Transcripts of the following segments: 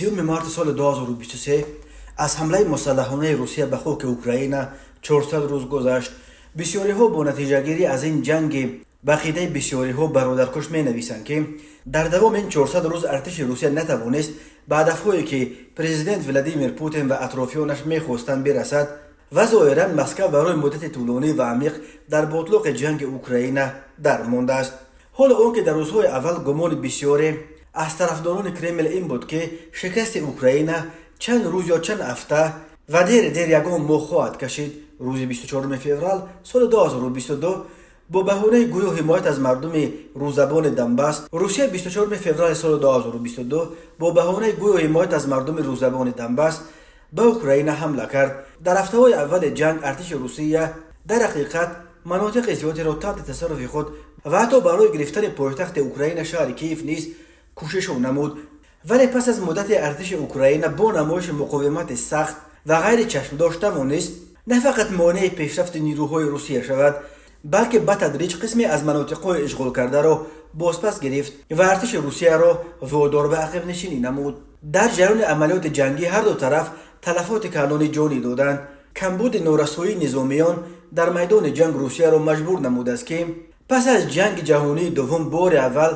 30 مارت سال 2023 از حمله مسلحانه روسیه به خاک اوکراین 400 روز گذشت. بسیاری ها با نتیجه گیری از این جنگ به عقیده بسیاری ها برادرکش می نویسند که در دوام این 400 روز ارتش روسیه نتوانست به هدفهایی که پرزیدنت ولادیمیر پوتین و اطرافیانش میخواستند برسد و ظاهرا مسکو برای مدت طولانی و عمیق در بطلاق جنگ اوکراین در مانده است. حال آنکه در روزهای اول گمان بسیاری از طرفداران کرمل این بود که شکست اوکراین چند روز یا چند هفته و دیر یگان ماه خواهد کشید، روز 24 فوریه سال 2022 با بهانه گویا حمایت از مردم روزبان دنباس، روسیه 24 فوریه سال 2022 با بهانه گویا حمایت از مردم روزبان دنباس به اوکراین حمله کرد. در هفته‌های اول جنگ ارتش روسیه در حقیقت مناطق زیادی را تحت تصرف خود و حتی برای گرفتن پایتخت اوکراین شهر کیف نیز کوشش نمود، ولی پس از مدت ارتش اوکراین با نمایش مقاومت سخت و غیر چشم داشت توانست نه فقط مانع پیشرفت نیروهای روسیه شود، بلکه به تدریج قسمی از مناطق‌های اشغال کرده را بازپس گرفت و ارتش روسیه را وادار به عقب نشینی نمود. در جریان عملیات جنگی هر دو طرف تلفات کلانی جانی دادند. کمبود نارسایی نظامیان در میدان جنگ روسیه را مجبور نمود است که پس از جنگ جهانی دوم بار اول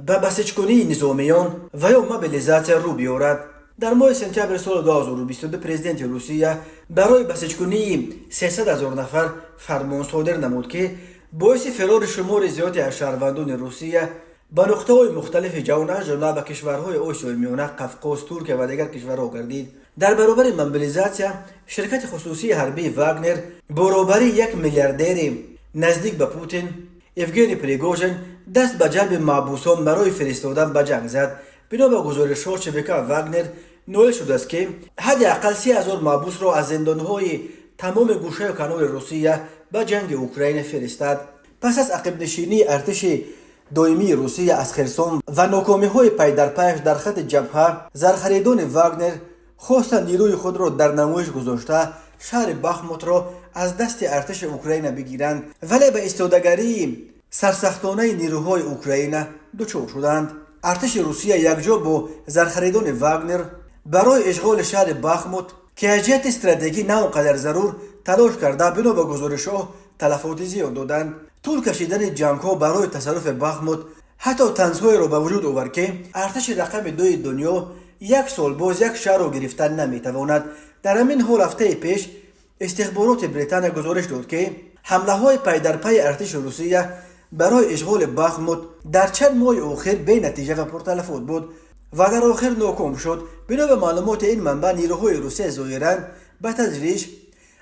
به بسیج‌کنی نظامیان و یا موبیلیزاسیون رو بیاورد. در ماه سپتامبر سال 2022 پرزیدنت روسیه برای بسیج‌کنی 300,000 نفر فرمان صادر نمود که باعث فرار شمار زیادی از شهروندان روسیه به نقطه‌های مختلف جهان از جمله به کشورهای آسیای میانه، قفقاز، ترکیه و دیگر کشورها گردید. در برابر موبیلیزاسیون شرکت خصوصی حربی واگنر برابر یک میلیاردر نزدیک به پوتین یوگنی پریگوژن دست به جلب محبوسان برای فرستادن به جنگ زد. بنا به گزارش‌ها شبکه واگنر نوشته شده است که حداقل 30,000 محبوس را از زندان‌های تمام گوشه کنار روسیه به جنگ اوکراین فرستاد. پس از عقب نشینی ارتش دائمی روسیه از خرسون و ناکامی‌های پی در پیش در خط جبهه، زرخریدان واگنر خواستند نیروی خود را در نمایش گذاشته شهر بخموت را از دست ارتش اوکراین بگیرند، ولی به ایستادگی سرسختانه نیروهای اوکراین دچار شدند. ارتش روسیه یکجا با زرخریدان واگنر برای اشغال شهر بخموت که از جهت استراتژی نه آنقدر ضرور تلاش کرده، بنا به گزارش‌ها تلفات زیاد دادند. طول کشیدن جنگ‌ها برای تصرف بخموت حتی طنزهایی را به وجود آورد که ارتش رقم 2 دنیا یک سال باز یک شهر را گرفتن نمیتواند. در همین حال هفته پیش استخبارات بریتانیا گزارش داد که حمله‌های پی در پی ارتش روسیه برای اشغال بخموت در چند ماه اخیر بی نتیجه و پرتلفات بود و در آخر ناکام شد. بنا به معلومات این منبع نیروهای روسیه ظاهراً به تدریج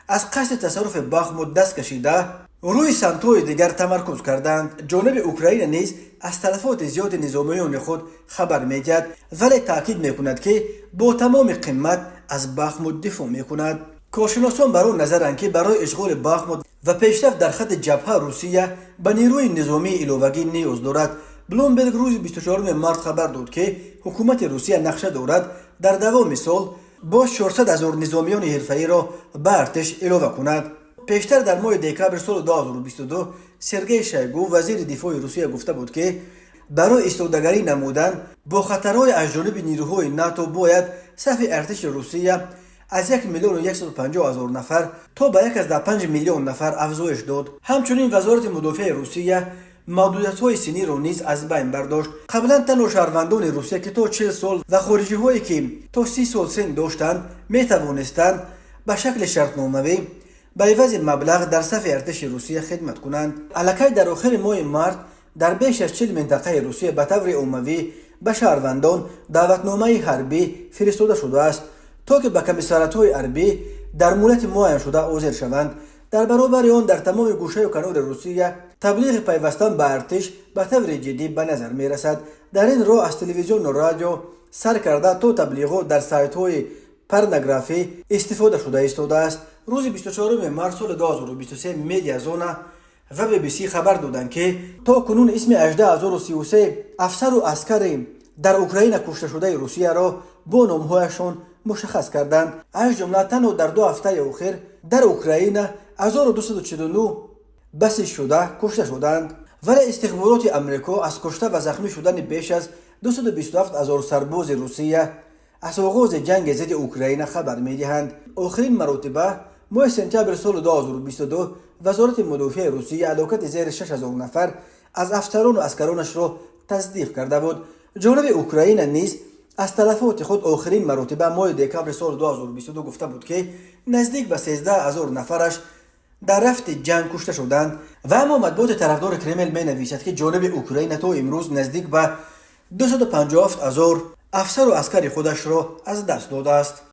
از قصد تصرف بخموت دست کشیده روی سمت‌های دیگر تمرکز کردند. جانب اوکراین نیز از تلفات زیاد نظامیان خود خبر می‌دهد، ولی تاکید می‌کند که با تمام قیمت از بخموت دفاع می‌کند. کارشناسان بر آن نظرند که برای اشغال بخموت و پیشرفت در خط جبهه روسیه به نیروی نظامی علاوگی نیاز دارد. بلومبرگ روز 24 مارس خبر داد که حکومت روسیه نقشه دارد در دوام سال با 400,000 نظامیان حرفه‌ای را به ارتش اضافه کند. پیشتر در ماه دکمبر سال 2022 سرگئی شویگو وزیر دفاع روسیه گفته بود که برای ایستادگی نمودن با خطرهای از جانب نیروهای ناتو باید صف ارتش روسیه از 1,150,000 نفر تا به 1.5 میلیون نفر افزایش داد. همچنین وزارت مدافع روسیه محدودیت‌های سنی را نیز از بین برداشت. قبلا تنها شهروندان روسیه که تا 40 سال و خارجی‌هایی که تا 30 سال سن داشتند می‌توانستند به شکل شرطنامه‌ای به عوض مبلغ در صف ارتش روسیه خدمت کنند. الکی در آخر ماه مارس در بیش از 40 منطقه روسیه به طور عمومی به شهروندان دعوتنامه حربی فرستاده شده است تا که به کمیساریات‌های حربی در مولت معین شده حاضر شوند. در برابر آن در تمام گوشه و کنار روسیه تبلیغ پیوستن به ارتش به طور جدی به نظر می رسد. در این راه از تلویزیون و رادیو سر کرده تا تبلیغات در سایت‌های پورنوگرافی استفاده شده ایستاده است. روز 24 مارس سال 2023 میدیا زونا و BBC خبر دادند که تا کنون اسم 18033 افسر و عسکر در اوکراین کشته شده روسیه را با نام‌هایشان مشخص کردند. از جمله تنها در 2 هفته اخیر در اوکراین 1249 بسیج شده کشته شدند، ولی استخبارات آمریکا از کشته و زخمی شدن بیش از 227,000 سرباز روسیه از آغاز جنگ ضد اوکراین خبر می‌دهند. آخرین مرتبه ماه سپتامبر سال 2022 وزارت مدافع روسیه هلاکت زیر 6000 نفر از افسران و عسکرانش را تصدیق کرده بود. جانب اوکراین نیز از تلفات خود آخرین مرتبه ماه دکامبر سال 2022 گفته بود که نزدیک به 13000 نفرش در رفت جنگ کشته شدند و اما مطبوعات طرفدار کرمل می نویسد که جانب اوکراین تا امروز نزدیک به 257000 افسر و عسکر خودش را از دست داده است.